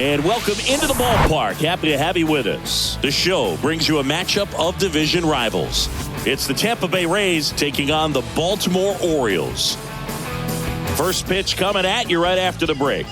And welcome into the ballpark. Happy to have you with us. The show brings you a matchup of division rivals. It's the Tampa Bay Rays taking on the Baltimore Orioles. First pitch coming at you right after the break.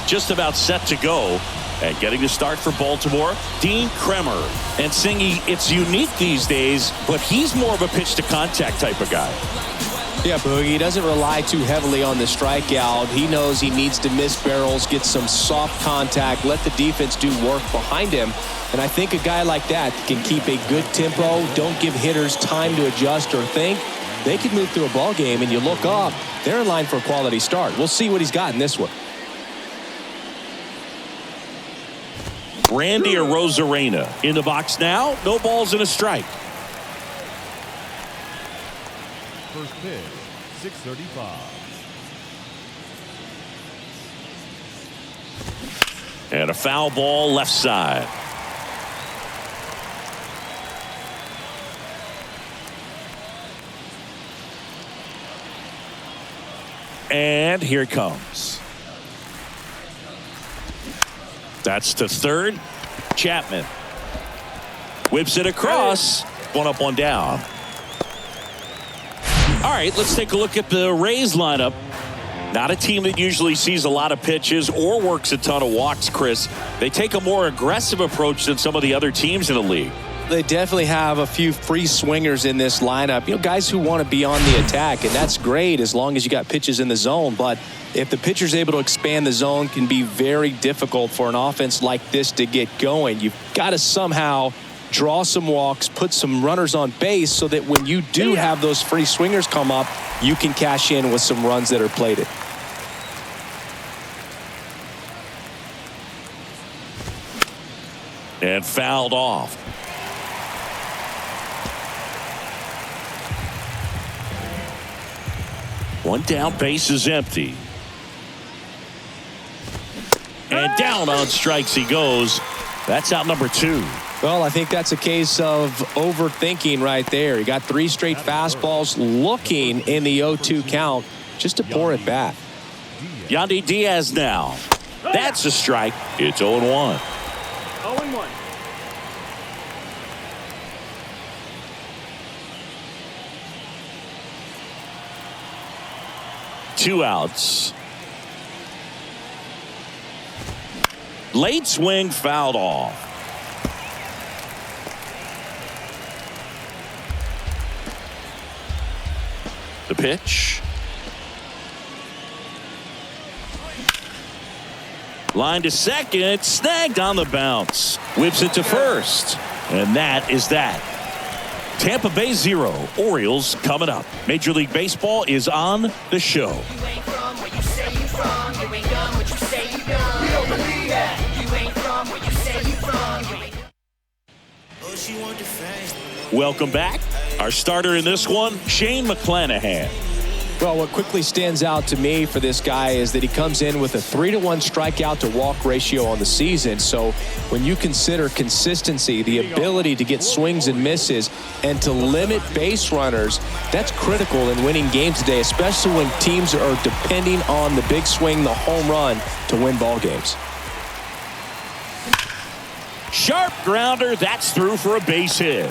Just about set to go. And getting the start for Baltimore, Dean Kremer. And singing, it's unique these days, but he's more of a pitch-to-contact type of guy. Yeah, Boogie, he doesn't rely too heavily on the strikeout. He knows he needs to miss barrels, get some soft contact, let the defense do work behind him. And I think a guy like that can keep a good tempo, don't give hitters time to adjust or think. They can move through a ball game, and you look up, they're in line for a quality start. We'll see what he's got in this one. Randy Arozarena in the box now. No balls and a strike. First pitch, 6:35. And a foul ball left side. And here it comes. That's to third. Chapman whips it across. One up, one down. All right, let's take a look at the Rays lineup. Not a team that usually sees a lot of pitches or works a ton of walks, Chris. They take a more aggressive approach than some of the other teams in the league. They definitely have a few free swingers in this lineup. You know, guys who want to be on the attack, and that's great as long as you got pitches in the zone. But if the pitcher's able to expand the zone, can be very difficult for an offense like this to get going. You've got to somehow draw some walks, put some runners on base so that when you do have those free swingers come up, you can cash in with some runs that are plated. And fouled off. One down, base is empty. And down on strikes he goes. That's out number 2. Well, I think that's a case of overthinking right there. He got 3 straight fastballs looking in the 0-2 count just to pour it back. Yandy Diaz now. That's a strike. It's 0-1. 0-1. Two outs. Late swing fouled off. The pitch. Line to second. Snagged on the bounce. Whips it to first. And that is that. Tampa Bay 0, Orioles coming up. Major League Baseball is on the show. You ain't from where you say you from. You ain't done what you say you done. We don't believe that. You ain't from where you say you from. You ain't. Oh, she want the fast. Welcome back. Our starter in this one, Shane McClanahan. Well, what quickly stands out to me for this guy is that he comes in with a 3-to-1 strikeout to walk ratio on the season. So when you consider consistency, the ability to get swings and misses and to limit base runners, that's critical in winning games today, especially when teams are depending on the big swing, the home run to win ball games. Sharp grounder. That's through for a base hit.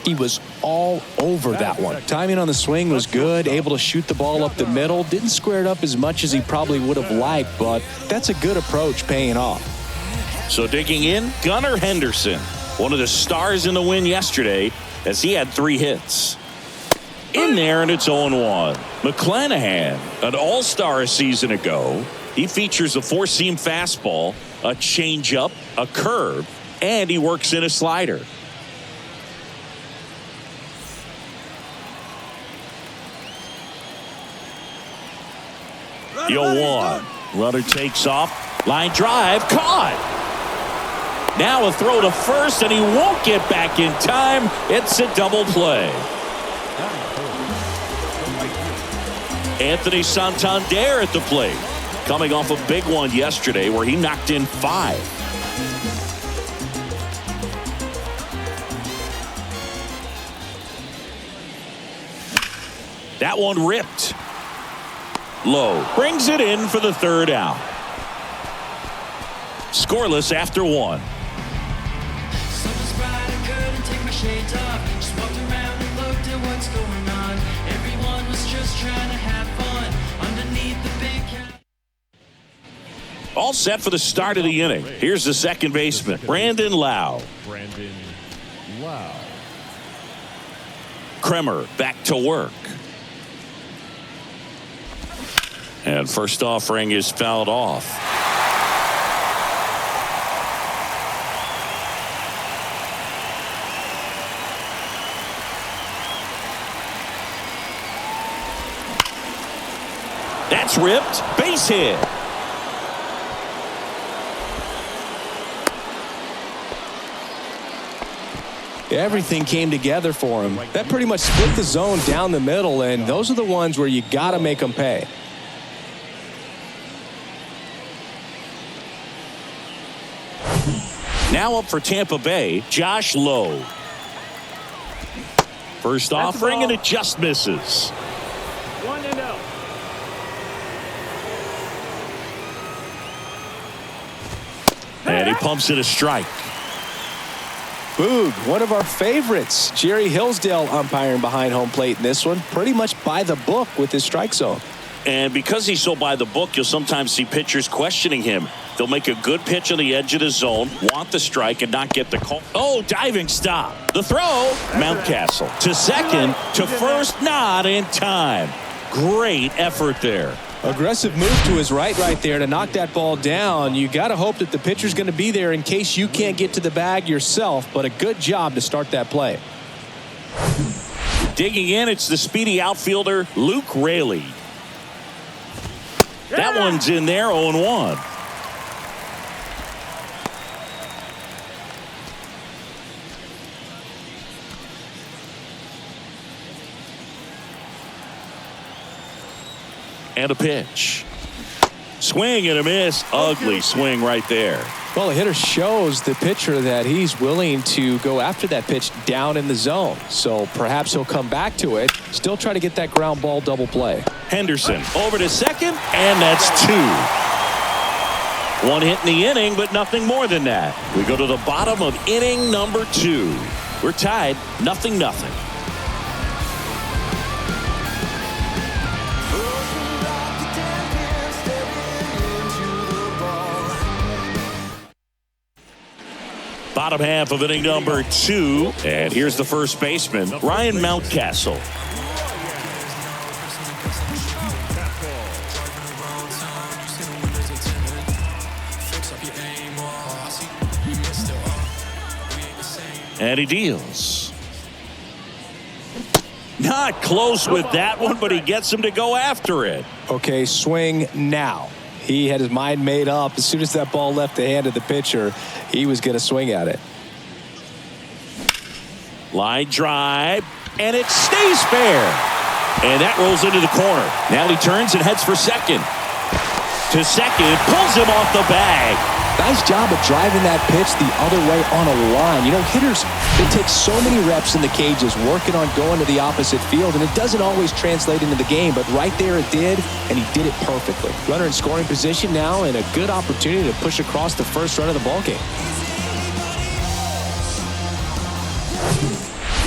He was all over that one. Timing on the swing was good, able to shoot the ball up the middle. Didn't square it up as much as he probably would have liked, but that's a good approach paying off. So digging in, Gunnar Henderson, one of the stars in the win yesterday as he had 3 hits. In there, and it's 0-1. McClanahan, an all-star a season ago. He features a 4-seam fastball, a changeup, a curve, and he works in a slider. The 0-1. Runner takes off. Line drive. Caught. Now a throw to first, and he won't get back in time. It's a double play. Anthony Santander at the plate. coming off a big one yesterday where he knocked in 5. That one ripped. Low brings it in for the 3rd out. Scoreless after 1. Summer's bright, I couldn't take my shades off. Just walked around and looked at what's going on. Everyone was just trying to have fun underneath the big cap. All set for the start of the inning. Here's the second baseman, Brandon Lau. Brandon Lau. Kremer back to work. And first offering is fouled off. That's ripped. Base hit. Everything came together for him. That pretty much split the zone down the middle, and those are the ones where you got to make them pay. Now up for Tampa Bay, Josh Lowe. First offering, and it just misses. 1-0. And he pumps it a strike. Boog, one of our favorites. Jerry Hillsdale umpiring behind home plate in this one. Pretty much by the book with his strike zone. And because he's so by the book, you'll sometimes see pitchers questioning him. They'll make a good pitch on the edge of the zone, want the strike, and not get the call. Oh, diving stop. The throw, Mountcastle. To second, to first, not in time. Great effort there. Aggressive move to his right there to knock that ball down. You got to hope that the pitcher's going to be there in case you can't get to the bag yourself, but a good job to start that play. Digging in, it's the speedy outfielder, Luke Raley. That one's in there, 0-1. And a pitch. Swing and a miss. Ugly swing right there. Well, the hitter shows the pitcher that he's willing to go after that pitch down in the zone. So perhaps he'll come back to it. Still try to get that ground ball double play. Henderson over to second, and that's 2. One hit in the inning, but nothing more than that. We go to the bottom of inning number 2. We're tied 0-0. Bottom half of inning number 2. And here's the first baseman, Ryan Mountcastle. And he deals. Not close with that one, but he gets him to go after it. Okay, swing now. He had his mind made up. As soon as that ball left the hand of the pitcher, he was going to swing at it. Line drive, and it stays fair. And that rolls into the corner. Now he turns and heads for second. To second, pulls him off the bag. Nice job of driving that pitch the other way on a line. You know, hitters, they take so many reps in the cages working on going to the opposite field, and it doesn't always translate into the game, but right there it did, and he did it perfectly. Runner in scoring position now, and a good opportunity to push across the first run of the ballgame.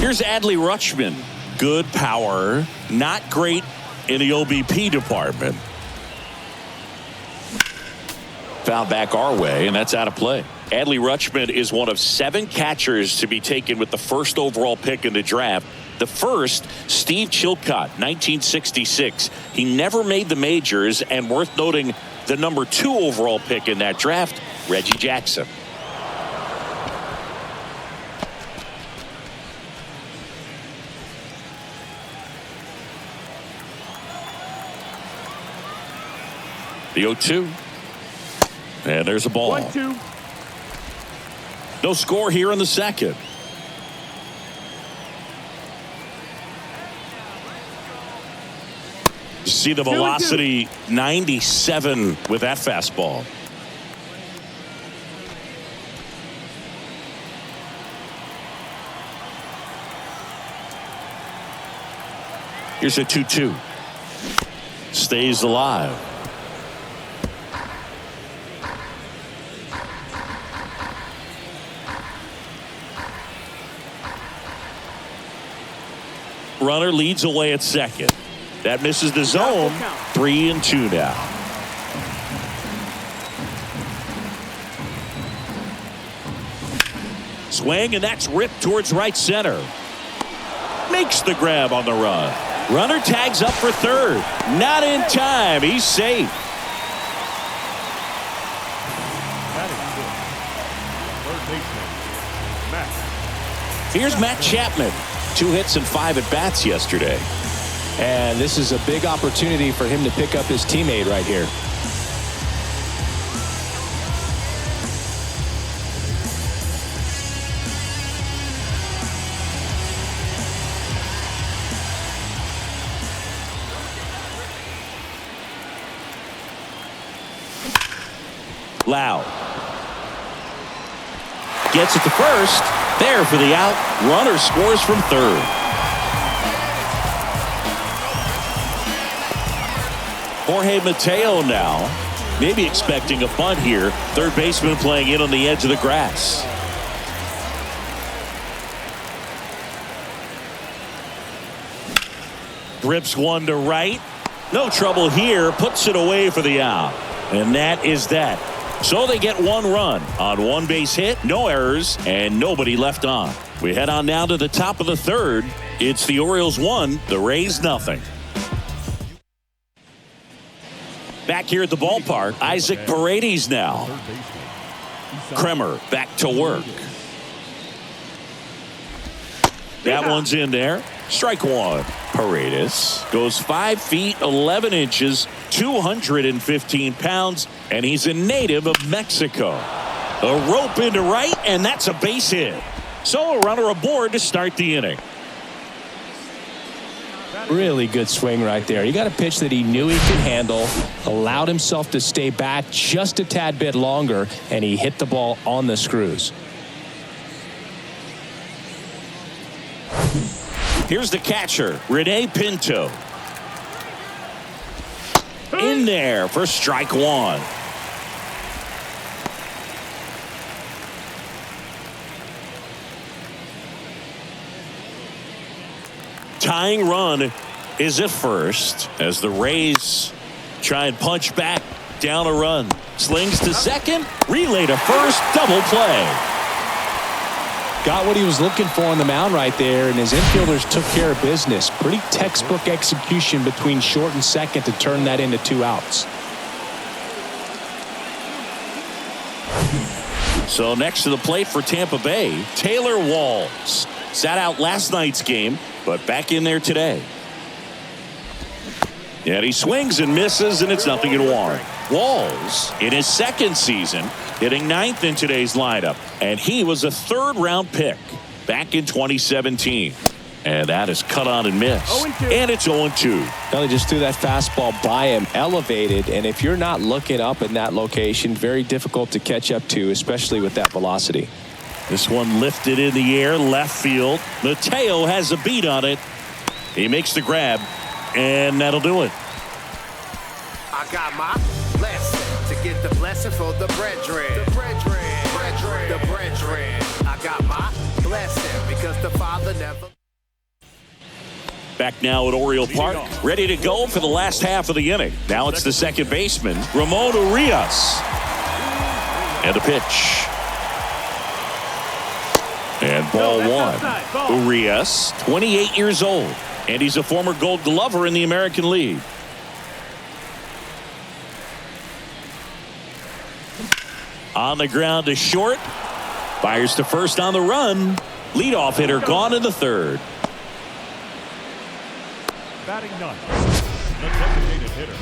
Here's Adley Rutschman. Good power, not great in the OBP department. Foul back our way, and that's out of play. Adley Rutschman is one of 7 catchers to be taken with the first overall pick in the draft. The first, Steve Chilcott, 1966. He never made the majors, and worth noting, the number 2 overall pick in that draft, Reggie Jackson. The 0-2. And there's a ball. 1-2. No score here in the second. You see the velocity, 97 with that fastball. Here's a 2-2. Stays alive. Runner leads away at second. That misses the zone. 3-2 now. Swing, and that's ripped towards right center. Makes the grab on the run. Runner tags up for third. Not in time. He's safe. Here's Matt Chapman. 2 hits and 5 at-bats yesterday. And this is a big opportunity for him to pick up his teammate right here. Lau gets it to first. There for the out. Runner scores from third. Jorge Mateo now maybe expecting a bunt here. Third baseman playing in on the edge of the grass. Rips one to right. No trouble here. Puts it away for the out. And that is that. So they get 1 run on 1 base hit, no errors, and nobody left on. We head on now to the top of the third. It's the Orioles 1, the Rays nothing. Back here at the ballpark, Isaac Paredes now. Kremer back to work. That one's in there. Strike one. Paredes goes 5 feet 11 inches, 215 pounds, and he's a native of Mexico. A rope into right, and that's a base hit. So a runner aboard to start the inning. Really good swing right there. He got a pitch that he knew he could handle, allowed himself to stay back just a tad bit longer, and he hit the ball on the screws. Here's the catcher, Rene Pinto. In there for strike one. Tying run is at first as the Rays try and punch back down a run. Slings to second, relay to first, double play. Got what he was looking for on the mound right there, and his infielders took care of business. Pretty textbook execution between short and second to turn that into 2 outs. So next to the plate for Tampa Bay, Taylor Walls. Sat out last night's game, but back in there today. And he swings and misses, and it's 0-1. Walls, in his second season, hitting 9th in today's lineup, and he was a 3rd-round pick back in 2017. And that is cut on and missed. And it's 0-2. Now they just threw that fastball by him, elevated, and if you're not looking up in that location, very difficult to catch up to, especially with that velocity. This one lifted in the air, left field. Mateo has a beat on it. He makes the grab, and that'll do it. I got my blessing to get the blessing for the brethren. The brethren. I got my blessing because the Father never. Back now at Oriole Park, ready to go for the last half of the inning. Now it's the second baseman, Ramon Urias. And a pitch. And ball one. Urias, 28 years old, and he's a former Gold Glover in the American League. On the ground to short. Fires to first on the run. Leadoff hitter gone in the 3rd. Batting ninth, the designated hitter,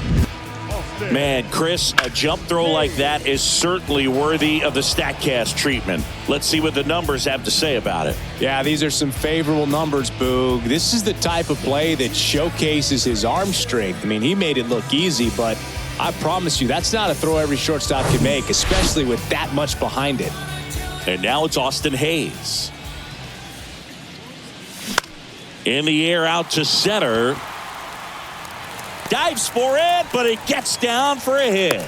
Man, Chris, a jump throw like that is certainly worthy of the StatCast treatment. Let's see what the numbers have to say about it. Yeah, these are some favorable numbers, Boog. This is the type of play that showcases his arm strength. I mean, he made it look easy, but I promise you, that's not a throw every shortstop can make, especially with that much behind it. And now it's Austin Hayes. In the air out to center. Dives for it, but it gets down for a hit.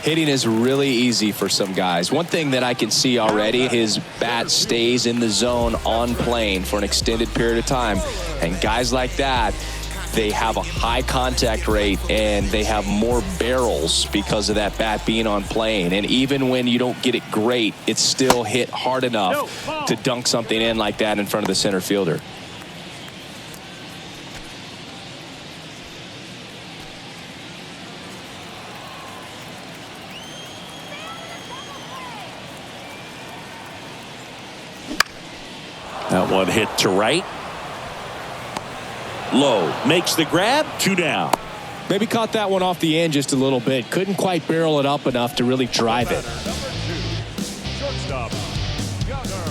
Hitting is really easy for some guys. One thing that I can see already, his bat stays in the zone on plane for an extended period of time. And guys like that, they have a high contact rate and they have more barrels because of that bat being on plane. And even when you don't get it great, it's still hit hard enough to dunk something in like that in front of the center fielder. That one hit to right. Low makes the grab. 2 down. Maybe caught that one off the end just a little bit. Couldn't quite barrel it up enough to really drive it. Shortstop, Gunnar.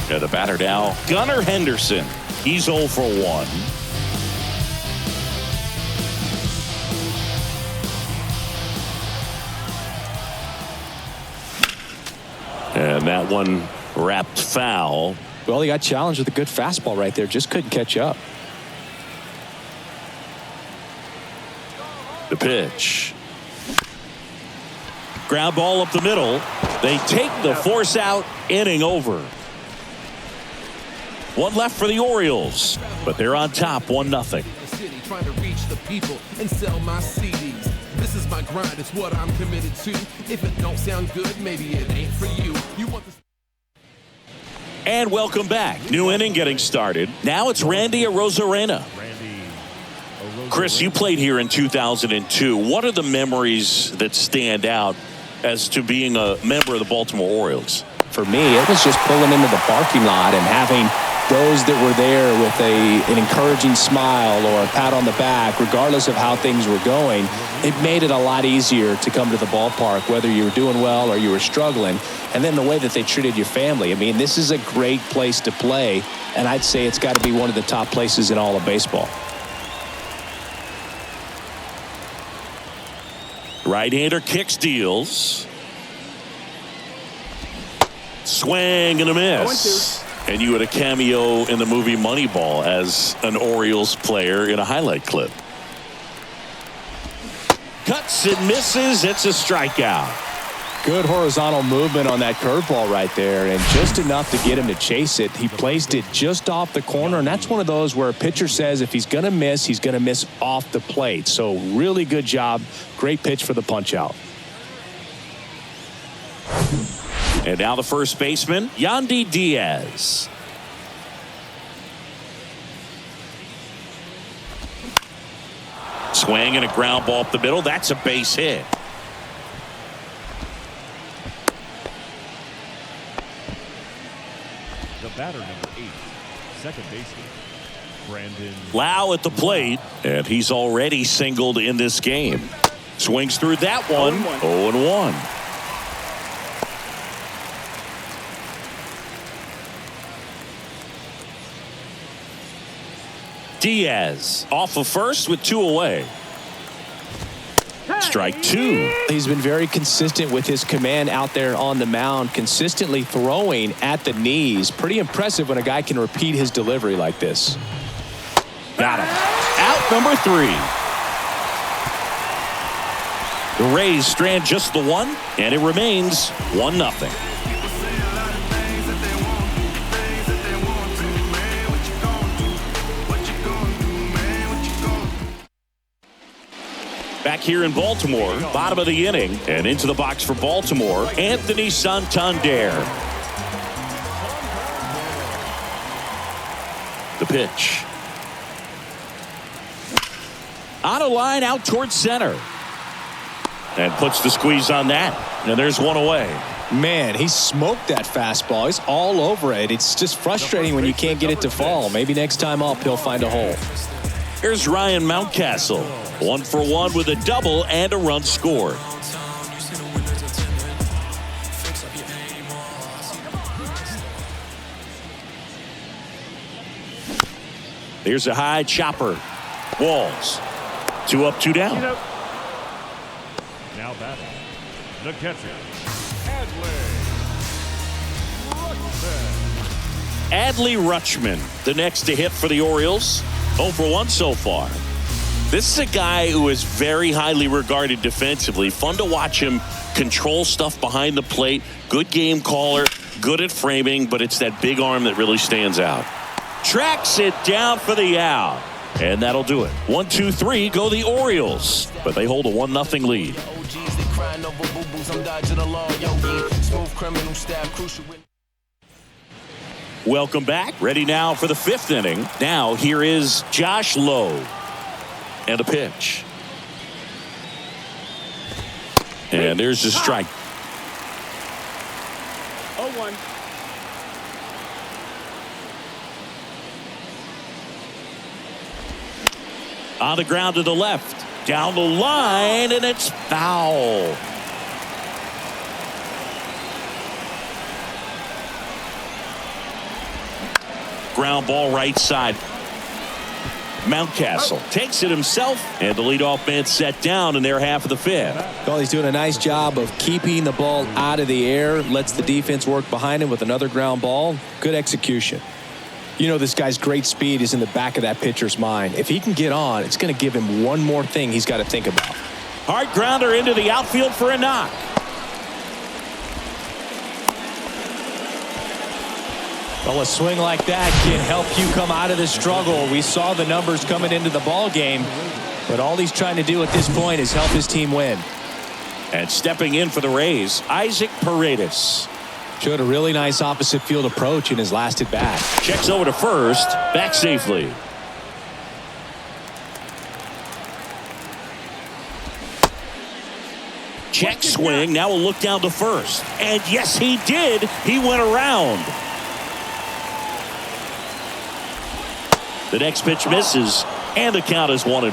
Yeah, the batter now, Gunnar Henderson. He's 0 for 1. And that one wrapped foul. Well, he got challenged with a good fastball right there. Just couldn't catch up. The pitch. Ground ball up the middle. They take the force out. Inning over. 1 left for the Orioles, but they're on top 1-0. City trying to reach the people and sell my CDs. This is my grind. It's what I'm committed to. If it don't sound good, maybe it ain't for you. You want this. And welcome back. New inning getting started. Now it's Randy Arozarena. Chris, you played here in 2002. What are the memories that stand out as to being a member of the Baltimore Orioles? For me, it was just pulling into the parking lot and having those that were there with an encouraging smile or a pat on the back, regardless of how things were going. It made it a lot easier to come to the ballpark, whether you were doing well or you were struggling. And then the way that they treated your family. I mean, this is a great place to play, and I'd say it's got to be one of the top places in all of baseball. Right-hander kicks, deals. Swing and a miss. And you had a cameo in the movie Moneyball as an Orioles player in a highlight clip. Cuts and misses. It's a strikeout. Good horizontal movement on that curveball right there, and just enough to get him to chase it. He placed it just off the corner, and that's one of those where a pitcher says if he's going to miss off the plate. So really good job. Great pitch for the punch out. And now the first baseman, Yandy Diaz. Swing and a ground ball up the middle. That's a base hit. The batter, number 8, second baseman, Brandon Lau at the plate, and he's already singled in this game. Swings through that one. 0-1. Diaz off of first with 2 away. Strike 2. He's been very consistent with his command out there on the mound, consistently throwing at the knees. Pretty impressive when a guy can repeat his delivery like this. Got him. Out number 3. The Rays strand just the one, and it remains 1-0. Back here in Baltimore, bottom of the inning, and into the box for Baltimore, Anthony Santander. The pitch. On a line out towards center. And puts the squeeze on that. And there's 1 away. Man, he smoked that fastball. He's all over it. It's just frustrating when you can't get it to fall. Maybe next time up, he'll find a hole. Here's Ryan Mountcastle. 1 for 1 with a double and a run scored. Here's a high chopper. Walls. 2 up, 2 down. Now batting, the catcher, Adley Rutschman, the next to hit for the Orioles. 0 for 1 so far. This is a guy who is very highly regarded defensively. Fun to watch him control stuff behind the plate. Good game caller, good at framing, but it's that big arm that really stands out. Tracks it down for the out. And that'll do it. 1, 2, 3 go the Orioles. But they hold a 1-0 lead. Welcome back. Ready now for the 5th inning. Now here is Josh Lowe. And a pitch. And there's the strike. 0-1. On the ground to the left. Down the line, and it's foul. Ground ball right side. Mountcastle takes it himself, and the leadoff man set down in their half of the 5th. Well, he's doing a nice job of keeping the ball out of the air, lets the defense work behind him with another ground ball. Good execution. You know, this guy's great speed is in the back of that pitcher's mind. If he can get on, it's going to give him one more thing he's got to think about. Hard grounder into the outfield for a knock. Well, a swing like that can help you come out of the struggle. We saw the numbers coming into the ball game, but all he's trying to do at this point is help his team win. And stepping in for the Rays, Isaac Paredes. Showed a really nice opposite field approach in his last at bat. Checks over to first, back safely. Check swing, now a look down to first. And yes, he did. He went around. The next pitch misses, and the count is 1-1.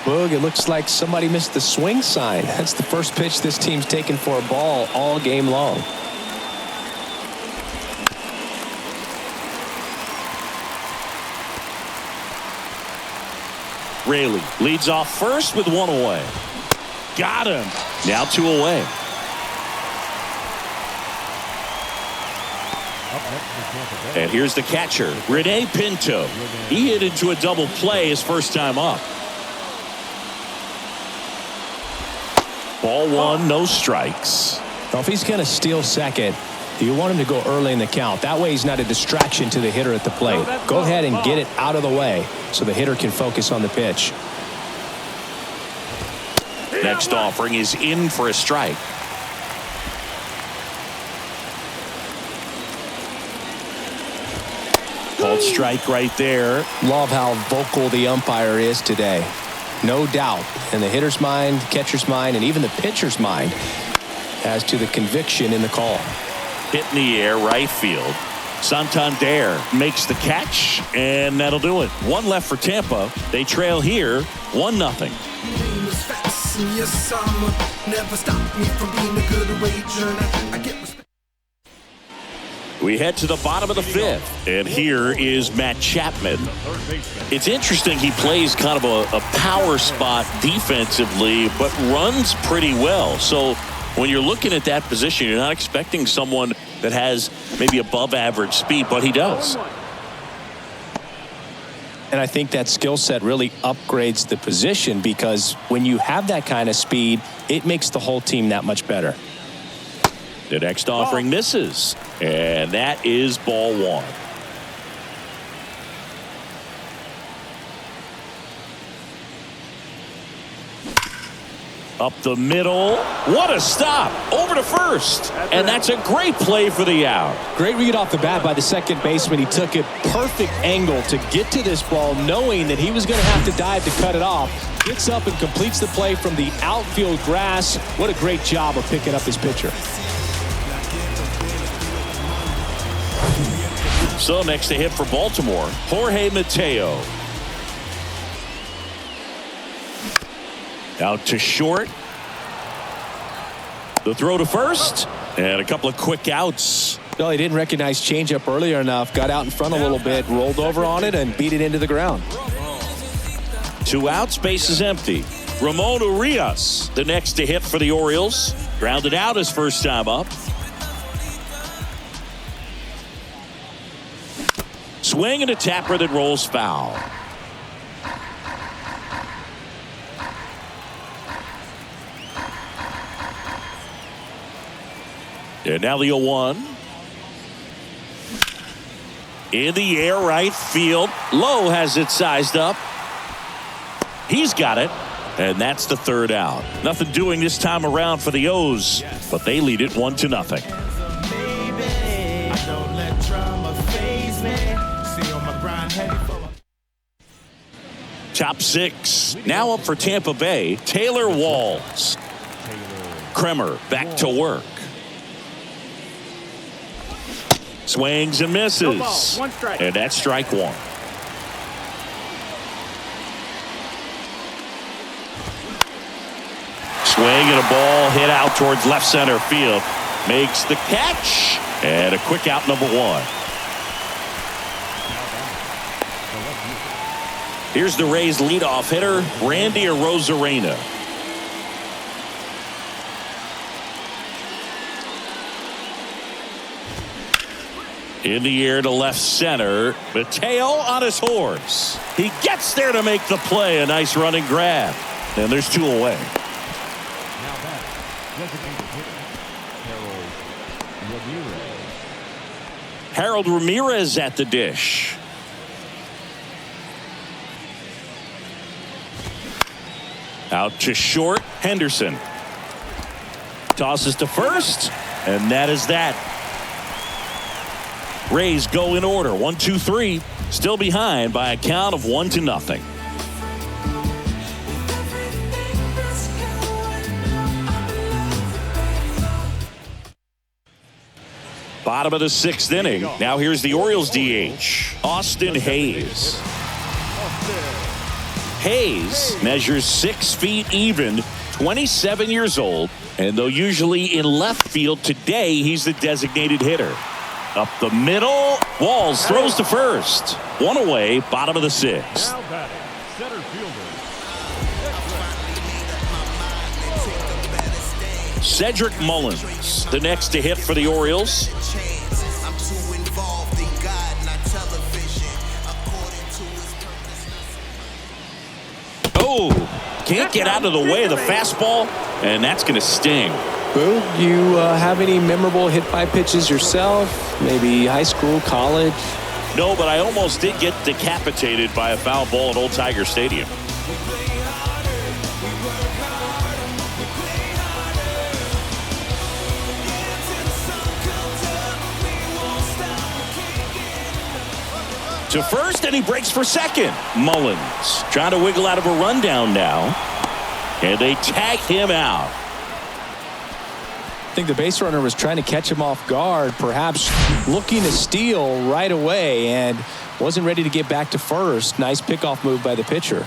Boog, it looks like somebody missed the swing sign. That's the first pitch this team's taken for a ball all game long. Raley leads off first with 1 away. Got him. Now 2 away. And here's the catcher, Rene Pinto. He hit into a double play his first time up. Ball 1, no strikes. Well, if he's going to steal second, you want him to go early in the count. That way he's not a distraction to the hitter at the plate. Go ahead and get it out of the way so the hitter can focus on the pitch. Next offering is in for a strike. Called strike right there. Love how vocal the umpire is today. No doubt in the hitter's mind, catcher's mind, and even the pitcher's mind as to the conviction in the call. Hit in the air, right field. Santander makes the catch, and that'll do it. 1 left for Tampa. They trail here, 1-0. We head to the bottom of the 5th, and here is Matt Chapman. It's interesting, he plays kind of a power spot defensively, but runs pretty well. So when you're looking at that position, you're not expecting someone that has maybe above average speed, but he does. And I think that skill set really upgrades the position, because when you have that kind of speed, it makes the whole team that much better. The next offering misses, and that is ball 1. Up the middle. What a stop. Over to first. And that's a great play for the out. Great read off the bat by the second baseman. He took a perfect angle to get to this ball, knowing that he was going to have to dive to cut it off. Gets up and completes the play from the outfield grass. What a great job of picking up his pitcher. So next to hit for Baltimore, Jorge Mateo. Out to short. The throw to first. And a couple of quick outs. No, he didn't recognize changeup earlier enough. Got out in front a little bit, rolled over on it, and beat it into the ground. 2 outs, base is empty. Ramon Urias, the next to hit for the Orioles. Grounded out his first time up. Swing and a tapper that rolls foul. And now the 0-1. In the air, right field. Lowe has it sized up. He's got it. And that's the third out. Nothing doing this time around for the O's, but they lead it 1-0. Top 6. Now up for Tampa Bay. Taylor Walls. Kremer back to work. Swings and misses. And that's strike 1. Swing and a ball hit out towards left center field. Makes the catch. And a quick out, number 1. Here's the Rays leadoff hitter, Randy Arozarena. In the air to left center. Mateo on his horse. He gets there to make the play. A nice running grab. And there's 2 away. Now back, designated hitter, Harold Ramirez. Harold Ramirez at the dish. Out to short, Henderson. Tosses to first, and that is that. Rays go in order. 1, 2, 3. Still behind by a count of 1-0. Bottom of the 6th inning. Now here's the Orioles DH, Austin Hayes. Hayes measures 6 feet even, 27 years old, and though usually in left field, today he's the designated hitter. Up the middle, Walls throws to first. 1 away, bottom of the 6th. Now batting, center fielder. Cedric Mullins, the next to hit for the Orioles. Oh, can't get out of the way of the fastball, and that's going to sting. Boo, you have any memorable hit-by pitches yourself? Maybe high school, college? No, but I almost did get decapitated by a foul ball at Old Tiger Stadium. To first, and he breaks for second. Mullins trying to wiggle out of a rundown now, and they tag him out. I think the base runner was trying to catch him off guard, perhaps looking to steal right away, and wasn't ready to get back to first. Nice pickoff move by the pitcher.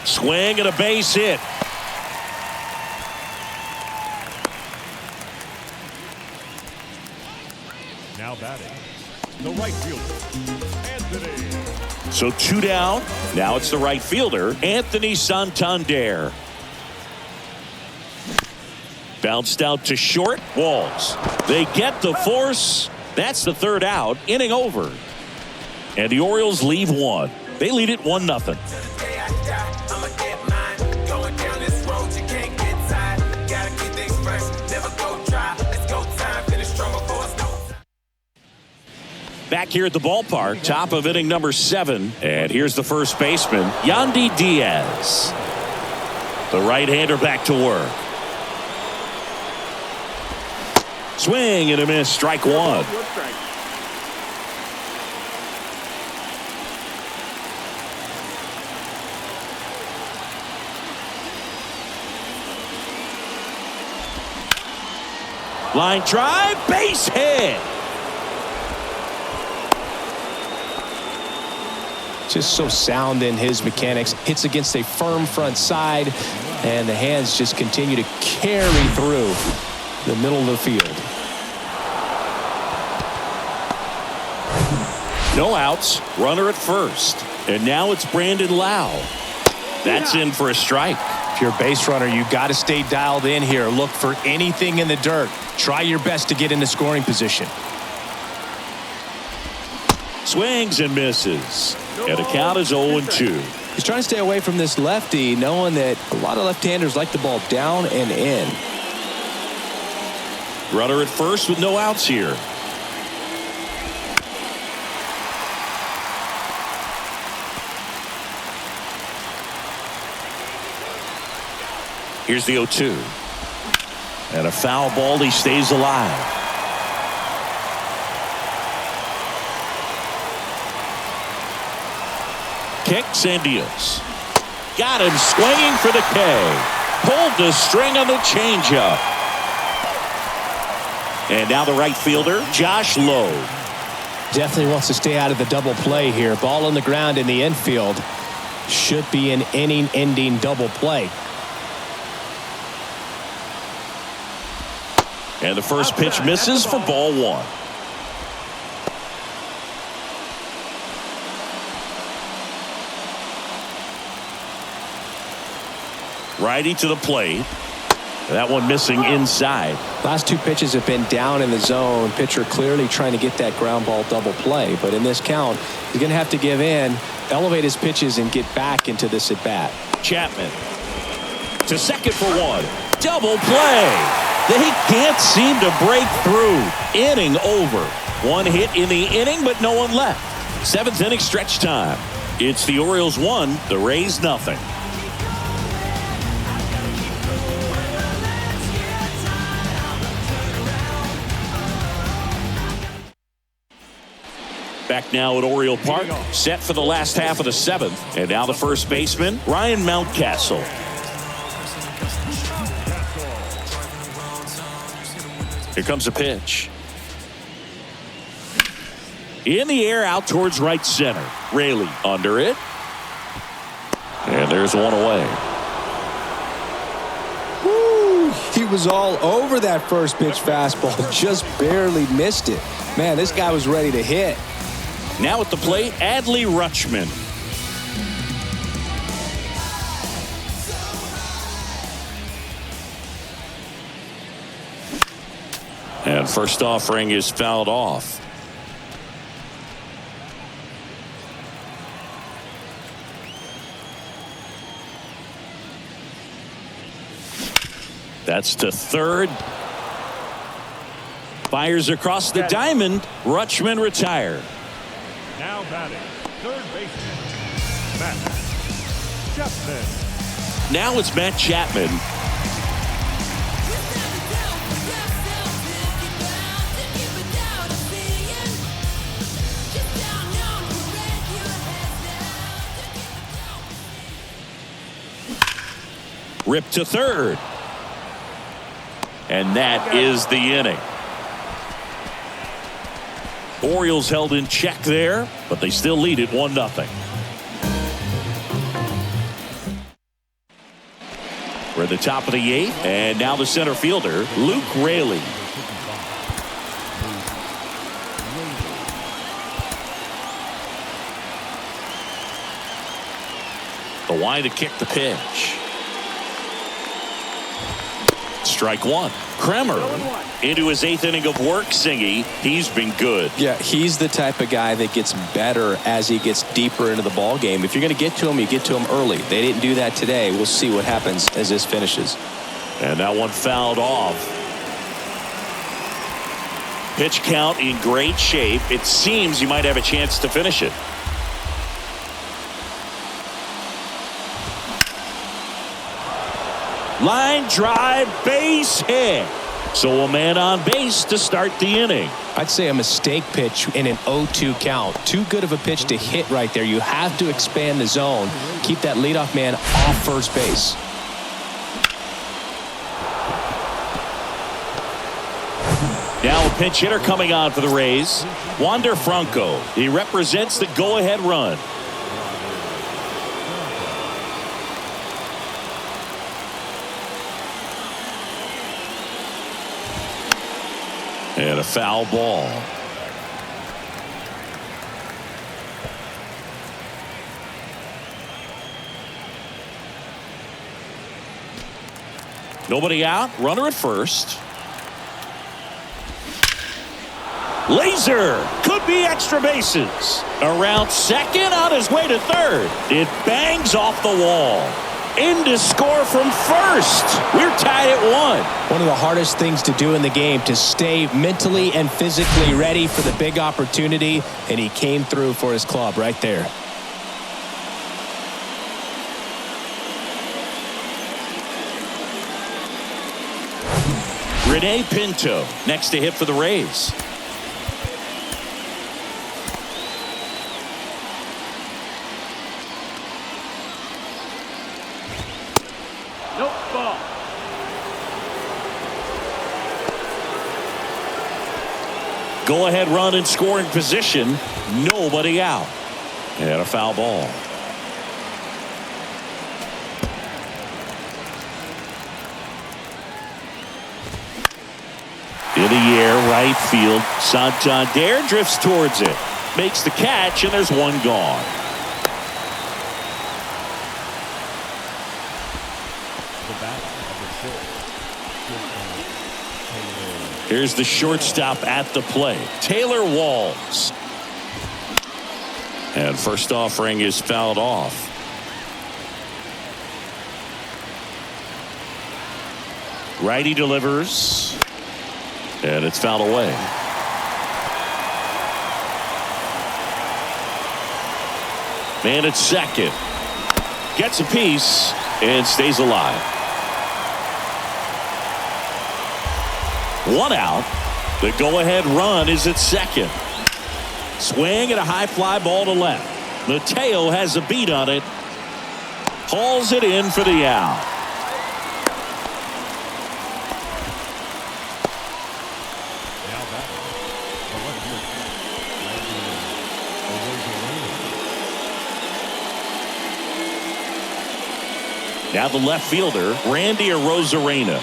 Swing and a base hit. Now batting, the right fielder, Anthony. So 2 down. Now it's the right fielder, Anthony Santander. Bounced out to short, Walls. They get the force. That's the 3rd out. Inning over. And the Orioles leave 1. They lead it 1-0. Back here at the ballpark, top of inning number 7. And here's the first baseman, Yandy Diaz. The right-hander back to work. Swing and a miss, strike 1. Line drive, base hit. Just so sound in his mechanics. Hits against a firm front side, and the hands just continue to carry through the middle of the field. No outs, runner at first. And now it's Brandon Lau. That's in for a strike. If you're a base runner, you got to stay dialed in here. Look for anything in the dirt. Try your best to get into scoring position. Swings and misses. And the count is 0-2. He's trying to stay away from this lefty, knowing that a lot of left-handers like the ball down and in. Runner at first with no outs here. Here's the 0-2. And a foul ball. He stays alive. Kicks and deals. Got him swinging for the K. Pulled the string on the changeup. And now the right fielder, Josh Lowe. Definitely wants to stay out of the double play here. Ball on the ground in the infield. Should be an inning-ending double play. And the first pitch misses for ball one. Righty to the plate. That one missing inside. Last two pitches have been down in the zone. Pitcher clearly trying to get that ground ball double play. But in this count, he's going to have to give in, elevate his pitches, and get back into this at bat. Chapman to second for one. Double play. They can't seem to break through. Inning over. One hit in the inning, but no one left. Seventh inning stretch time. It's the Orioles 1, the Rays nothing. Back now at Oriole Park, set for the last half of the seventh. And now the first baseman, Ryan Mountcastle. Here comes a pitch. In the air out towards right center. Raley under it. And there's one away. Woo, he was all over that first pitch fastball. Just barely missed it. Man, this guy was ready to hit. Now at the plate, Adley Rutschman. And first offering is fouled off. That's to third. Fires across the diamond. Rutschman retired. Now batting, third baseman, Matt Chapman. Now it's Matt Chapman. Ripped to third. And that is the inning. Orioles held in check there, but they still lead it 1-0. We're at the top of the eighth, and now the center fielder, Luke Raley. The wide to kick the pitch. Strike one. Kremer into his eighth inning of work, Singy. He's been good. Yeah, he's the type of guy that gets better as he gets deeper into the ball game. If you're going to get to him, you get to him early. They didn't do that today. We'll see what happens as this finishes. And that one fouled off. Pitch count in great shape. It seems you might have a chance to finish it. Line drive, base hit. So a man on base to start the inning. I'd say a mistake pitch in an 0-2 count. Too good of a pitch to hit right there. You have to expand the zone. Keep that leadoff man off first base. Now a pinch hitter coming on for the Rays, Wander Franco. He represents the go-ahead run. And a foul ball. Nobody out. Runner at first. Laser. Could be extra bases. Around second, on his way to third. It bangs off the wall. In to score from first. We're tied at 1. One of the hardest things to do in the game, to stay mentally and physically ready for the big opportunity, and he came through for his club right there. Rene Pinto next to hit for the Rays. Nope, ball. Go ahead run in scoring position. Nobody out. And a foul ball. In the air, right field. Santander drifts towards it. Makes the catch, and there's one gone. Here's the shortstop at the plate, Taylor Walls. And first offering is fouled off. Righty delivers. And it's fouled away. Man at second. Gets a piece and stays alive. One out. The go-ahead run is at second. Swing and a high fly ball to left. Mateo has a beat on it. Hauls it in for the out. Now the left fielder, Randy Arozarena.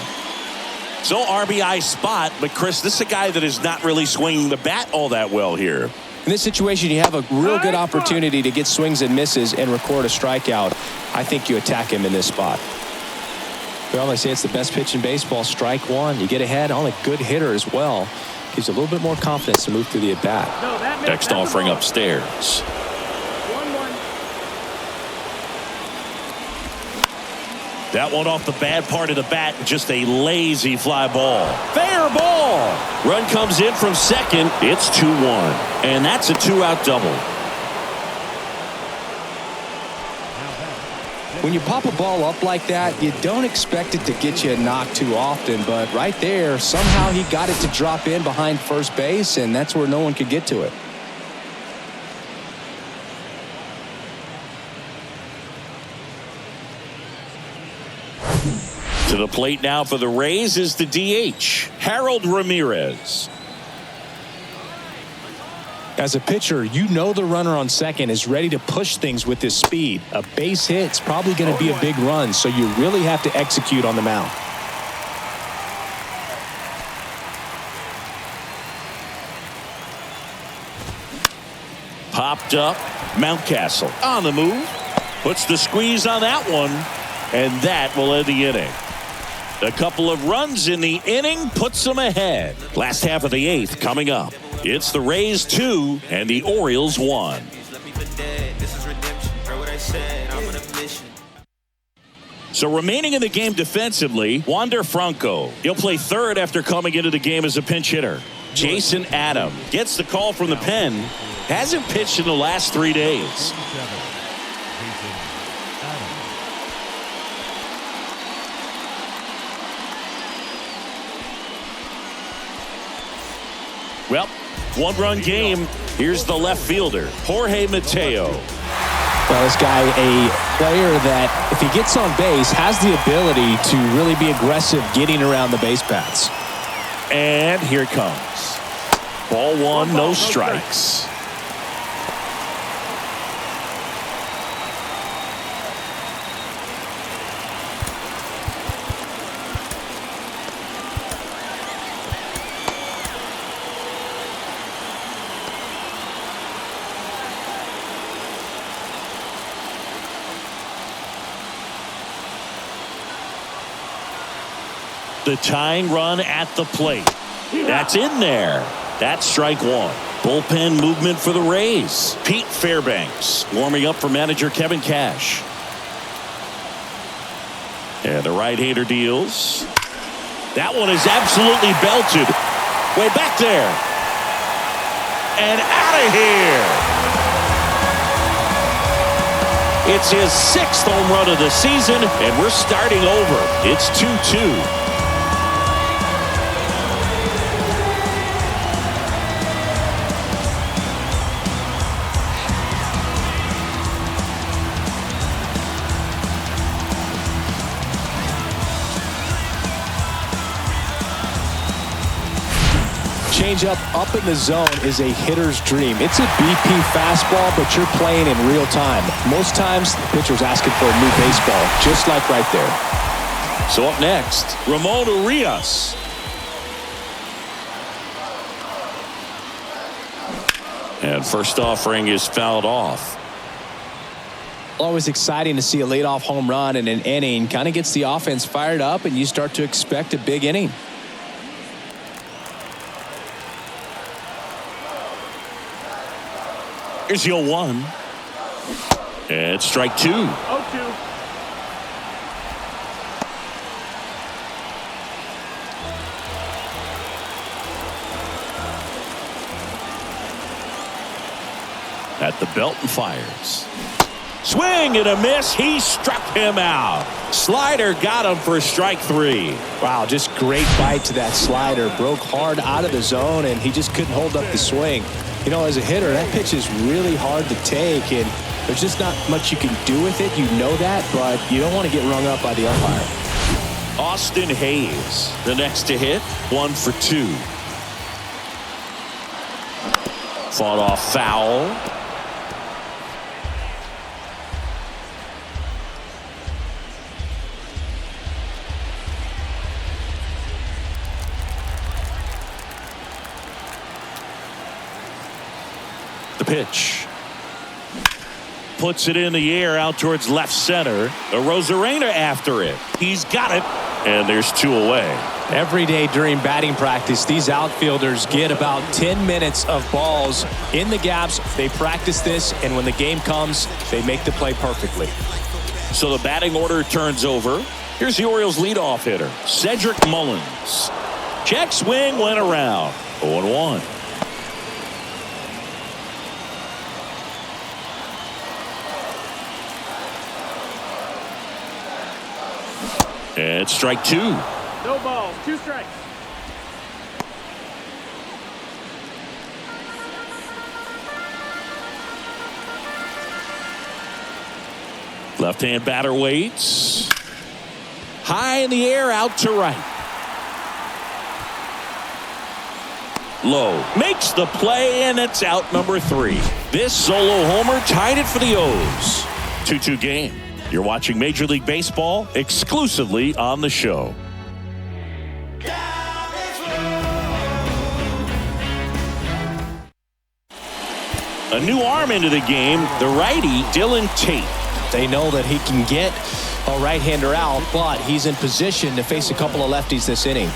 So RBI spot, but Chris, this is a guy that is not really swinging the bat all that well here. In this situation, you have a real good opportunity to get swings and misses and record a strikeout. I think you attack him in this spot. Well, they say it's the best pitch in baseball. Strike one. You get ahead on a good hitter as well. Gives you a little bit more confidence to move through the at-bat. Next offering upstairs. That one off the bad part of the bat, just a lazy fly ball. Fair ball. Run comes in from second. It's 2-1. And that's a 2-out double. When you pop a ball up like that, you don't expect it to get you a knock too often. But right there, somehow he got it to drop in behind first base, and that's where no one could get to it. To the plate now for the Rays is the DH, Harold Ramirez. As a pitcher, you know the runner on second is ready to push things with his speed. A base hit's probably going to be a big run, so you really have to execute on the mound. Popped up, Mountcastle on the move. Puts the squeeze on that one, and that will end the inning. A couple of runs in the inning puts them ahead. Last half of the 8th coming up. It's the Rays 2 and the Orioles 1. So remaining in the game defensively, Wander Franco. He'll play third after coming into the game as a pinch hitter. Jason Adam gets the call from the pen. Hasn't pitched in the last 3 days. Well, one-run game. Here's the left fielder, Jorge Mateo. Well, this guy, a player that, if he gets on base, has the ability to really be aggressive getting around the base paths. And here it comes. Ball one, no strikes. The tying run at the plate. That's in there. That's strike one. Bullpen movement for the Rays. Pete Fairbanks warming up for manager Kevin Cash. And the right-hander deals. That one is absolutely belted. Way back there. And out of here. It's his 6th home run of the season, and we're starting over. It's 2-2. Changeup up in the zone is a hitter's dream. It's a BP fastball, but you're playing in real time. Most times, the pitcher's asking for a new baseball, just like right there. So up next, Ramon Urias. And first offering is fouled off. Always exciting to see a leadoff home run in an inning. Kind of gets the offense fired up, and you start to expect a big inning. Here's your 1. And strike 2. 0-2. At the belt and fires. Swing and a miss. He struck him out. Slider got him for strike 3. Wow, just great bite to that slider. Broke hard out of the zone, and he just couldn't hold up the swing. You know, as a hitter, that pitch is really hard to take, and there's just not much you can do with it. You know that, but you don't want to get rung up by the umpire. Austin Hayes, the next to hit, 1 for 2. Fought off foul. The pitch. Puts it in the air out towards left center. The Rosarena after it. He's got it. And there's 2 away. Every day during batting practice, these outfielders get about 10 minutes of balls in the gaps. They practice this, and when the game comes, they make the play perfectly. So the batting order turns over. Here's the Orioles leadoff hitter, Cedric Mullins. Check swing went around. 0-1. And strike 2. No balls, 2 strikes. Left-hand batter waits. High in the air, out to right. Low makes the play, and it's out number 3. This solo homer tied it for the O's. 2-2 game. You're watching Major League Baseball exclusively on the show. A new arm into the game, the righty, Dylan Tate. They know that he can get a right-hander out, but he's in position to face a couple of lefties this inning.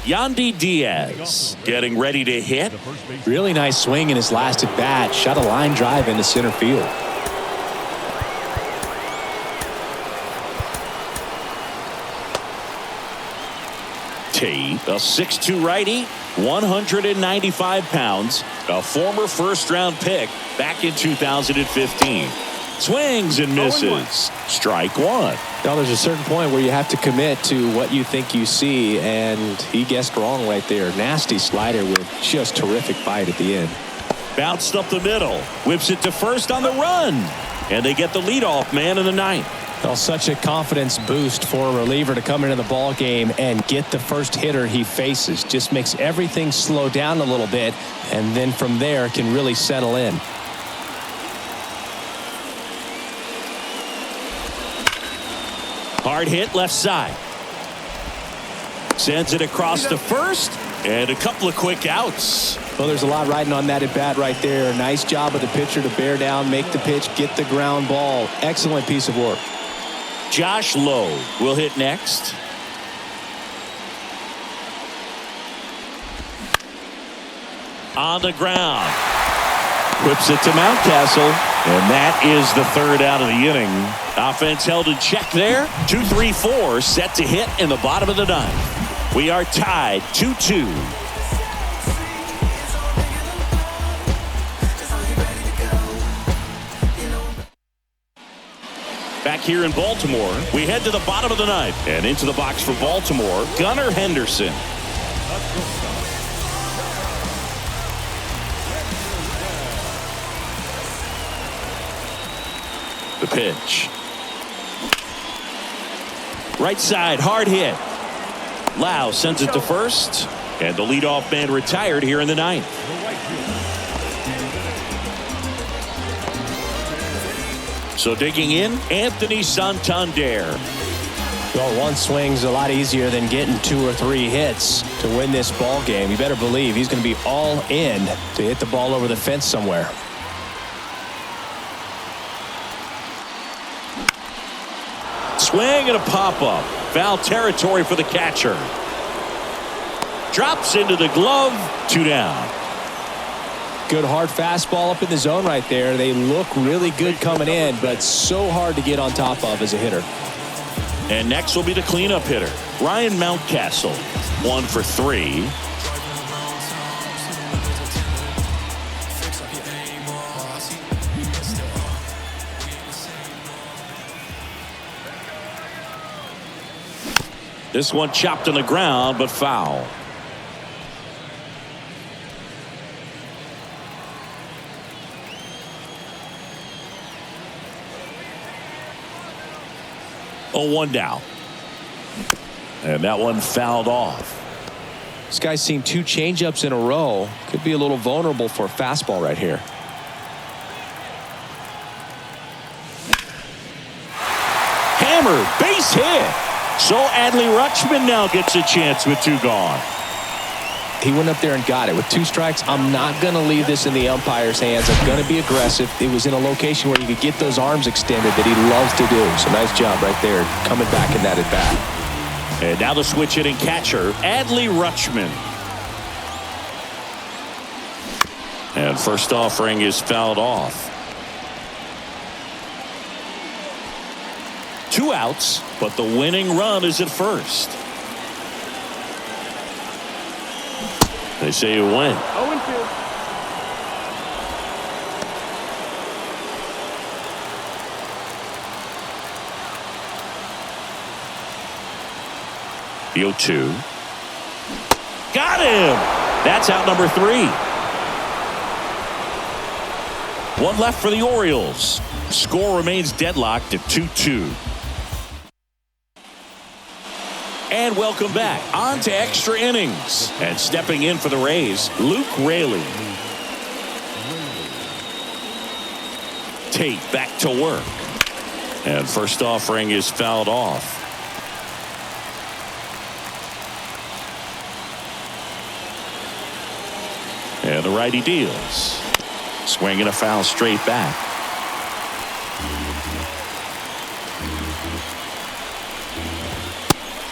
Yandy Diaz getting ready to hit. Really nice swing in his last at bat. Shot a line drive into center field. Tate, a 6'2 righty, 195 pounds, a former first-round pick back in 2015. Swings and misses. Strike 1. Now there's a certain point where you have to commit to what you think you see, and he guessed wrong right there. Nasty slider with just terrific bite at the end. Bounced up the middle, whips it to first on the run, and they get the leadoff man in the 9th. Well, such a confidence boost for a reliever to come into the ball game and get the first hitter he faces. Just makes everything slow down a little bit, and then from there can really settle in. Hard hit left side. Sends it across to first, and a couple of quick outs. Well, there's a lot riding on that at bat right there. Nice job of the pitcher to bear down, make the pitch, get the ground ball. Excellent piece of work. Josh Lowe will hit next. On the ground. Whips it to Mountcastle. And that is the third out of the inning. Offense held in check there. 2-3-4 set to hit in the bottom of the ninth. We are tied 2-2. Back here in Baltimore, we head to the bottom of the ninth. And into the box for Baltimore, Gunnar Henderson. The pitch. Right side, hard hit. Lau sends it to first. And the leadoff man retired here in the ninth. So digging in, Anthony Santander. Well, one swing's a lot easier than getting 2 or 3 hits to win this ball game. You better believe he's going to be all in to hit the ball over the fence somewhere. Swing and a pop-up. Foul territory for the catcher. Drops into the glove. 2 down. Good hard fastball up in the zone right there. They look really good coming in, but so hard to get on top of as a hitter. And next will be the cleanup hitter, Ryan Mountcastle. 1 for 3. This one chopped on the ground, but foul. Oh, 1 down. And that one fouled off. This guy's seen 2 changeups in a row. Could be a little vulnerable for a fastball right here. Hammered, base hit. So Adley Rutschman now gets a chance with 2 gone. He went up there and got it. With 2 strikes, I'm not going to leave this in the umpire's hands. I'm going to be aggressive. It was in a location where you could get those arms extended that he loves to do. So nice job right there, coming back in that at bat. And now the switch hitting catcher, Adley Rutschman. And first offering is fouled off. 2 outs, but the winning run is at first. They say you win. 0-2. The 0-2. Got him! That's out number 3. 1 left for the Orioles. Score remains deadlocked at 2-2. And welcome back on to extra innings. And stepping in for the Rays, Luke Raley. Tate back to work. And first offering is fouled off. And the righty deals. Swinging a foul straight back.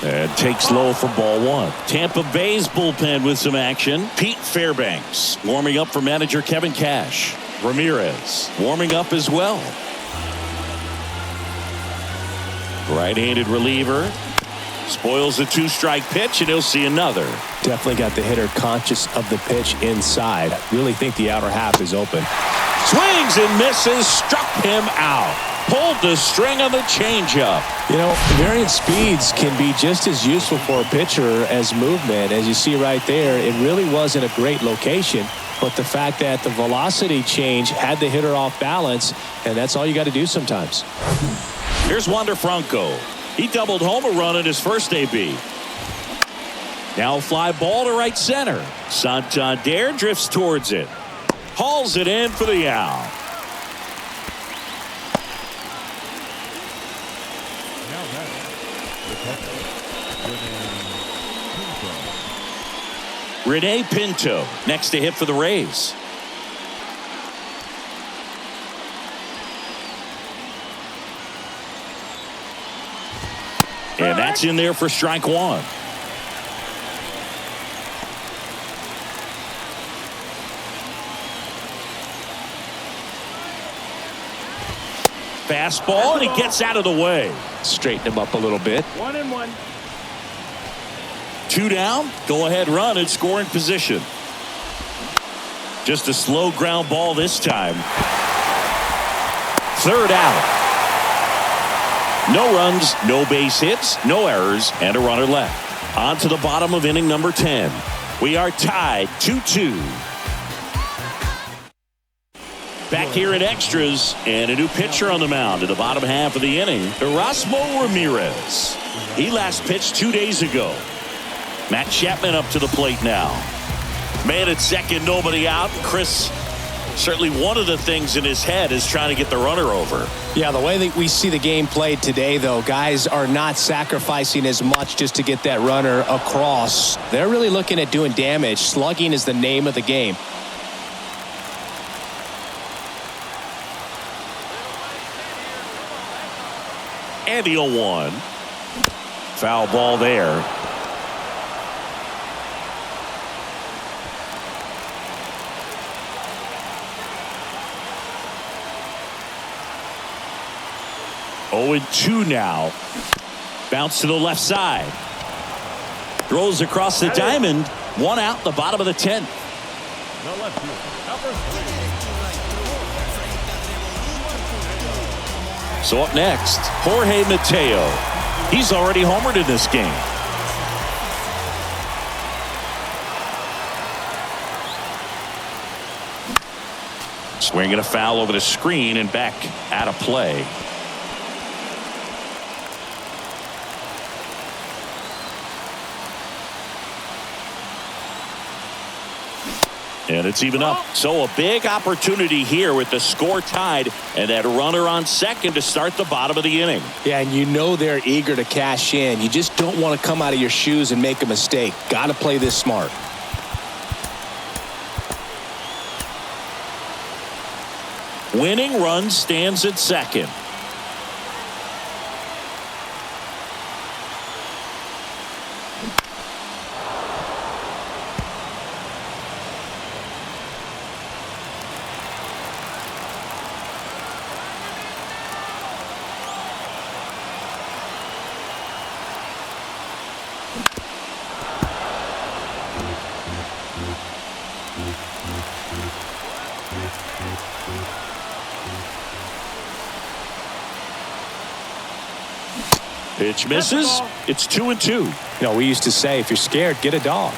And takes low for ball 1. Tampa Bay's bullpen with some action. Pete Fairbanks warming up for manager Kevin Cash. Ramirez warming up as well. Right-handed reliever. Spoils the 2-strike pitch, and he'll see another. Definitely got the hitter conscious of the pitch inside. Really think the outer half is open. Swings and misses. Struck him out. Pulled the string on the changeup. You know, varying speeds can be just as useful for a pitcher as movement. As you see right there, it really wasn't a great location, but the fact that the velocity change had the hitter off balance, and that's all you got to do sometimes. Here's Wander Franco. He doubled home a run in his first AB. Now fly ball to right center. Santander drifts towards it. Hauls it in for the out. Now batting, the catcher, Rene Pinto next to hit for the Rays. And that's in there for strike one. Fastball, and he gets out of the way. Straighten him up a little bit. 1-1. 2 down. Go ahead run in scoring position. Just a slow ground ball this time. 3rd out. No runs, no base hits, no errors, and a runner left. On to the bottom of inning number 10. We are tied 2-2. Back here in extras, and a new pitcher on the mound in the bottom half of the inning, Erasmo Ramirez. He last pitched 2 days ago. Matt Chapman up to the plate now. Man at second, nobody out. Chris, certainly one of the things in his head is trying to get the runner over. Yeah, the way that we see the game played today, though, guys are not sacrificing as much just to get that runner across. They're really looking at doing damage. Slugging is the name of the game. And the 0-1. Foul ball there. Oh, 2 now. Bounce to the left side. Throws across the diamond. 1 out, the bottom of the 10th. The left field. Number 3. So up next, Jorge Mateo. He's already homered in this game. Swinging a foul over the screen and back out of play. And it's even up. So a big opportunity here with the score tied and that runner on second to start the bottom of the inning. Yeah, and you know they're eager to cash in. You just don't want to come out of your shoes and make a mistake. Got to play this smart. Winning run stands at second. Pitch misses. It's 2-2. You know, we used to say, if you're scared, get a dog.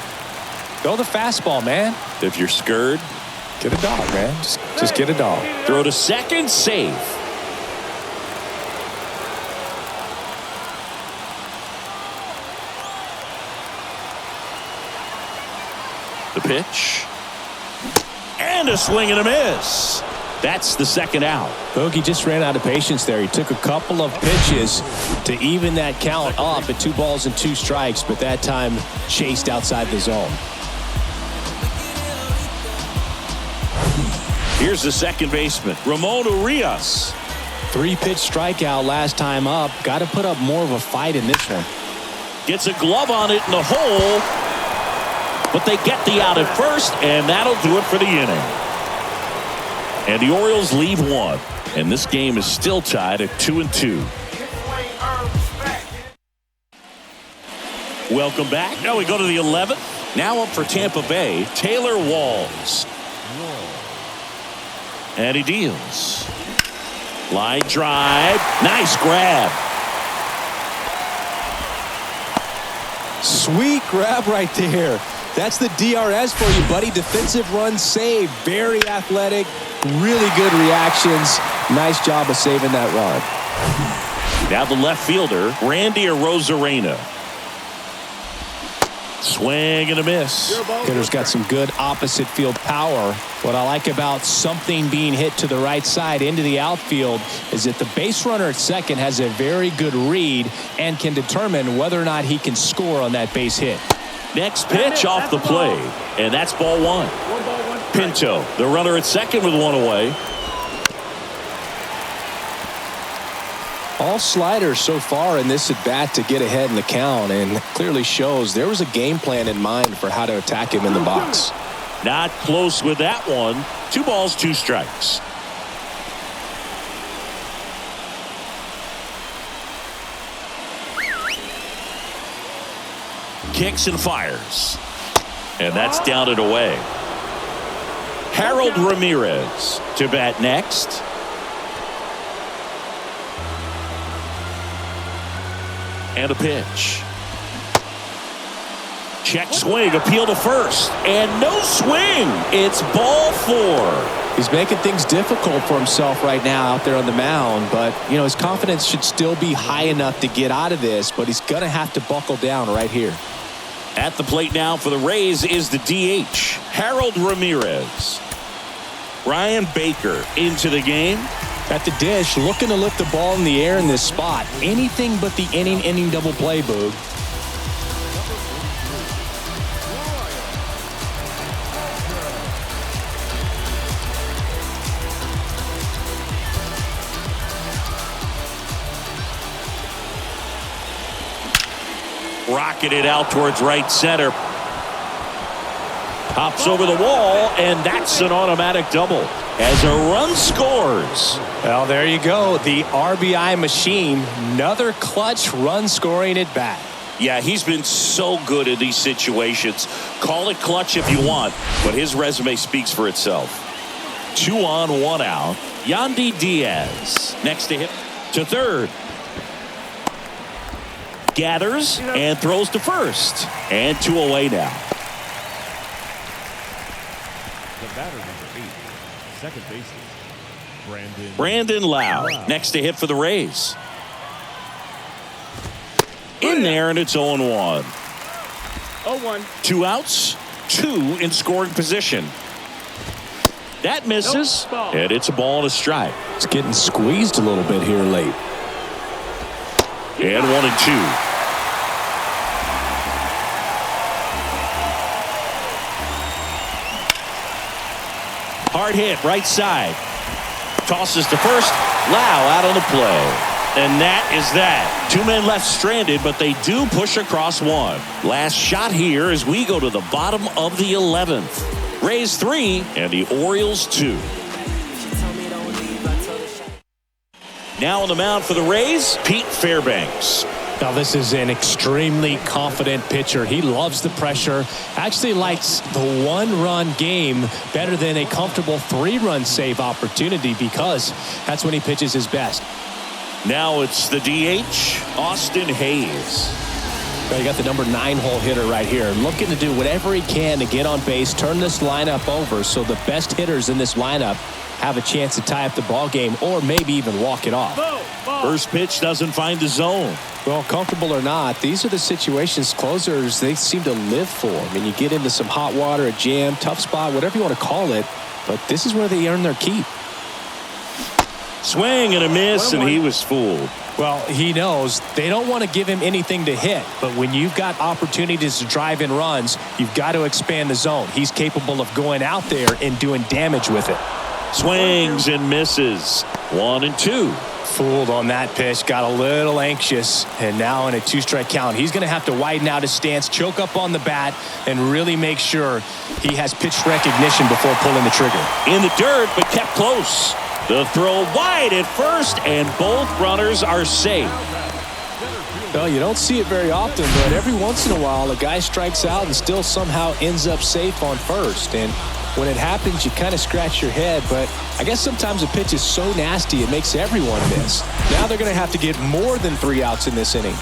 Go the fastball, man. If you're scared, get a dog, man. Just get a dog. Throw to second, safe. The pitch. And a swing and a miss. That's the second out. Bogey just ran out of patience there. He took a couple of pitches to even that count up at 2 balls and 2 strikes, but that time chased outside the zone. Here's the second baseman, Ramon Urias. 3-pitch strikeout last time up. Got to put up more of a fight in this one. Gets a glove on it in the hole, but they get the out at first, and that'll do it for the inning. And the Orioles leave 1, and this game is still tied at 2-2. Welcome back. Now we go to the 11th. Now up for Tampa Bay, Taylor Walls. And he deals. Line drive. Nice grab. Sweet grab right there. That's the DRS for you, buddy. Defensive run save. Very athletic. Really good reactions. Nice job of saving that run. Now the left fielder, Randy Arozarena. Swing and a miss. Hitter's got some good opposite field power. What I like about something being hit to the right side into the outfield is that the base runner at second has a very good read and can determine whether or not he can score on that base hit. Next pitch off the plate, and that's ball one. Pinto, the runner at second with one away. All sliders so far in this at bat to get ahead in the count, and clearly shows there was a game plan in mind for how to attack him in the box. Not close with that one. 2 balls, 2 strikes. Kicks and fires. And that's down and away. Harold Ramirez to bat next. And a pitch. Check swing, appeal to first, and no swing. It's ball 4. He's making things difficult for himself right now out there on the mound, but you know his confidence should still be high enough to get out of this, but he's gonna have to buckle down right here. At the plate now for the Rays is the DH, Harold Ramirez. Ryan Baker into the game. At the dish, looking to lift the ball in the air in this spot. Anything but the inning double play, Boog. Rocketed out towards right center. Pops over the wall, and that's an automatic double as a run scores. Well, there you go. The RBI machine. Another clutch run scoring at bat. Yeah, he's been so good in these situations. Call it clutch if you want, but his resume speaks for itself. 2 on, 1 out. Yandy Diaz next to him to third. Gathers and throws to first. And 2 away now. The batter number 8, second baseman, Brandon Lau next to hit for the Rays. In there, and it's 0-1. 0-1. 2 outs, 2 in scoring position. That misses, and it's a ball and a strike. It's getting squeezed a little bit here late. And 1-2. Hard hit, right side. Tosses to first. Lau out on the play. And that is that. 2 men left stranded, but they do push across 1. Last shot here as we go to the bottom of the 11th. Rays 3 and the Orioles 2. Now on the mound for the Rays, Pete Fairbanks. Now this is an extremely confident pitcher. He loves the pressure. Actually likes the 1-run game better than a comfortable 3-run save opportunity because that's when he pitches his best. Now it's the DH, Austin Hayes. You got the number 9 hole hitter right here, looking to do whatever he can to get on base, turn this lineup over so the best hitters in this lineup have a chance to tie up the ball game or maybe even walk it off. First pitch doesn't find the zone. Well, comfortable or not, these are the situations closers they seem to live for. I mean, you get into some hot water, a jam, tough spot, whatever you want to call it, but this is where they earn their keep. Swing and a miss, and he was fooled. Well, he knows they don't want to give him anything to hit, but when you've got opportunities to drive in runs, you've got to expand the zone. He's capable of going out there and doing damage with it. Swings and misses. 1-2. Fooled on that pitch, got a little anxious, and now in a 2-strike count, he's going to have to widen out his stance, choke up on the bat, and really make sure he has pitch recognition before pulling the trigger. In the dirt, but kept close. The throw wide at first, and both runners are safe. Well, you don't see it very often, but every once in a while, a guy strikes out and still somehow ends up safe on first. And when it happens, you kind of scratch your head, but I guess sometimes a pitch is so nasty it makes everyone miss. Now they're going to have to get more than 3 outs in this inning.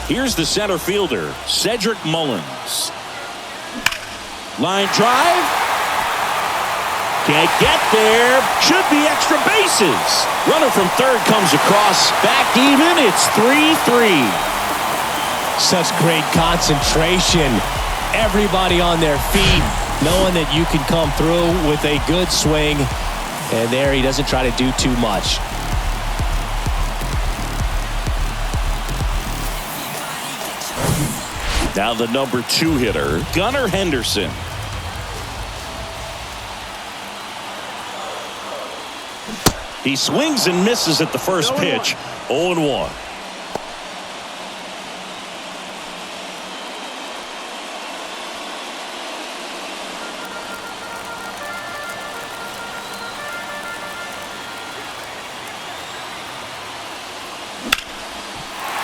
Here's the center fielder, Cedric Mullins. Line drive. Can't get there. Should be extra bases. Runner from third comes across. Back even. It's 3-3. Such great concentration. Everybody on their feet, knowing that you can come through with a good swing. And there he doesn't try to do too much. Now the number 2 hitter, Gunnar Henderson. He swings and misses at the first pitch. 0-1.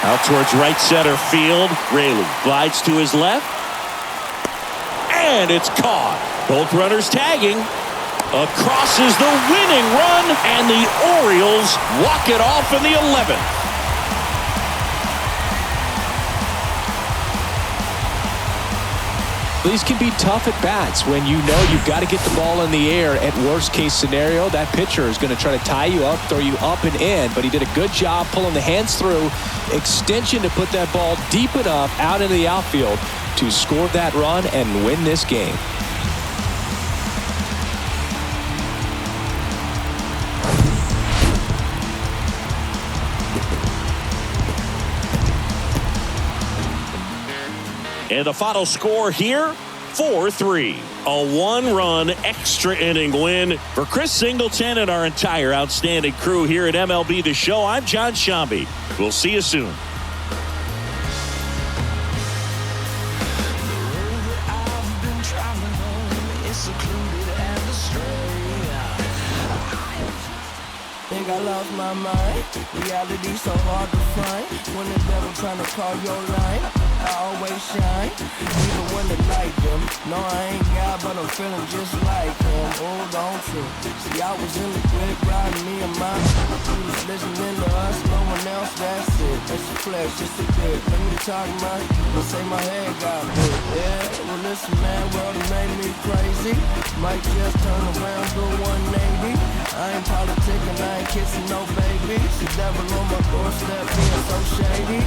Out towards right center field. Raley glides to his left. And it's caught. Both runners tagging. Across is the winning run. And the Orioles walk it off in the 11th. These can be tough at bats when you know you've got to get the ball in the air. At worst case scenario, that pitcher is going to try to tie you up, throw you up and in, but he did a good job pulling the hands through, extension to put that ball deep enough out into the outfield to score that run and win this game. And the final score here, 4-3. A one-run extra inning win for Chris Singleton and our entire outstanding crew here at MLB The Show. I'm John Shambi. We'll see you soon. Think I lost my mind. Reality so hard to find. When the devil trying to call your line, I always shine. Even when the light dim. No, I ain't God, but I'm feeling just like him. Hold on to. See, I was in the whip riding me and my. He was listening to us, no one else. That's it. It's a flex, just a bit. Let me talk my. Let's say my head got big. Yeah, well listen, man, world it made me crazy. Might just turn around, do 180. I ain't politicking, I ain't kissing no babies. The devil on my doorstep being so shady.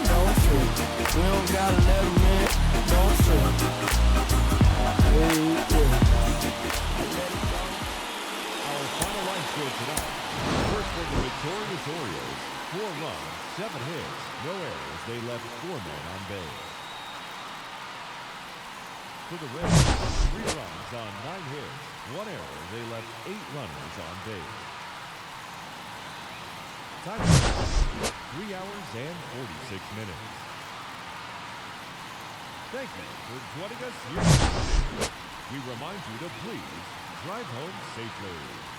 Don't trip. We don't gotta let him in. Don't trip. Our final line score tonight. First for the victorious Orioles. 4 runs, 7 hits, no errors. They left 4 men on base. For the Reds, 3 runs on 9 hits, 1 error. They left 8 runners on base. Time 3 hours and 46 minutes. Thank you for joining us here. We remind you to please drive home safely.